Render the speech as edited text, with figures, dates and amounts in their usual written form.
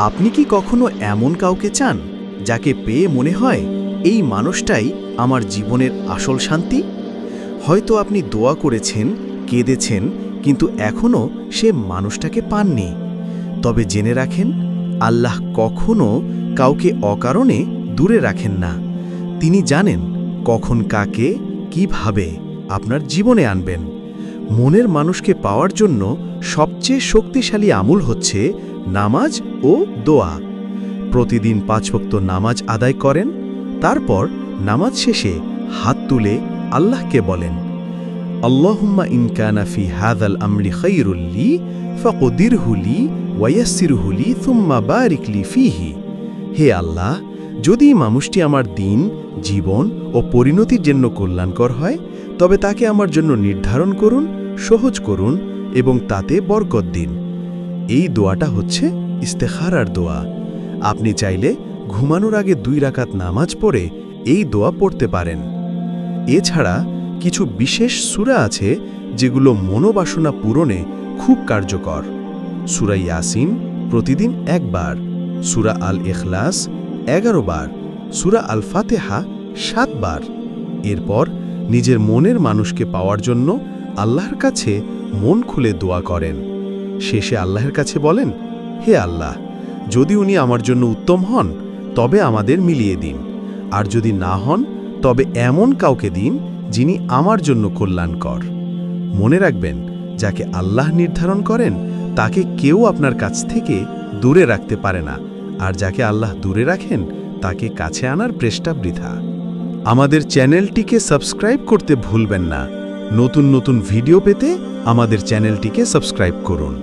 আপনি কি কখনো এমন কাউকে চান যাকে পেয়ে মনে হয় এই মানুষটাই আমার জীবনের আসল শান্তি? হয়তো আপনি দোয়া করেছেন, কেঁদেছেন, কিন্তু এখনও সে মানুষটাকে পাননি। তবে জেনে রাখেন, আল্লাহ কখনো কাউকে অকারণে দূরে রাখেন না। তিনি জানেন কখন কাকে কিভাবে আপনার জীবনে আনবেন। মনের মানুষকে পাওয়ার জন্য সবচেয়ে শক্তিশালী আমল হচ্ছে নামাজ ও দোয়া। প্রতিদিন 5 ওয়াক্ত নামাজ আদায় করেন, তারপর নামাজ শেষে হাত তুলে আল্লাহকে বলেন, আল্লাহুম্মা ইন কানা ফি হাযাল আমরি খায়রুল লি ফাকদিরহু লি ওয়ায়াসসিরহু লি সুম্মা বারিক লি ফীহি। হে আল্লাহ, যদি মানুষটি আমার দিন, জীবন ও পরিণতির জন্য কল্যাণকর হয়, তবে তাকে আমার জন্য নির্ধারণ করুন, সহজ করুন এবং তাতে বরকত দিন। এই দোয়াটা হচ্ছে ইস্তেখারার দোয়া। আপনি চাইলে ঘুমানোর আগে 2 রাকাত নামাজ পড়ে এই দোয়া পড়তে পারেন। এছাড়া কিছু বিশেষ সূরা আছে যেগুলো মনোবাসনা পূরণে খুব কার্যকর। সূরা ইয়াসিন প্রতিদিন 1 বার, সূরা আল ইখলাস 11 বার, সূরা আল ফাতিহা 7 বার। এরপর নিজের মনের মানুষকে পাওয়ার জন্য আল্লাহর কাছে মন খুলে দোয়া করেন। শেষে আল্লাহর কাছে বলেন, হে আল্লাহ, যদি উনি আমার জন্য উত্তম হন তবে আমাদের মিলিয়ে দিন, আর যদি না হন তবে এমন কাউকে দিন যিনি আমার জন্য কল্যাণকর। মনে রাখবেন, যাকে আল্লাহ নির্ধারণ করেন তাকে কেউ আপনার কাছ থেকে দূরে রাখতে পারে না, আর যাকে আল্লাহ দূরে রাখেন তাকে কাছে আনার চেষ্টা বৃথা। আমাদের চ্যানেলটিকে সাবস্ক্রাইব করতে ভুলবেন না। নতুন নতুন ভিডিও পেতে আমাদের চ্যানেলটিকে সাবস্ক্রাইব করুন।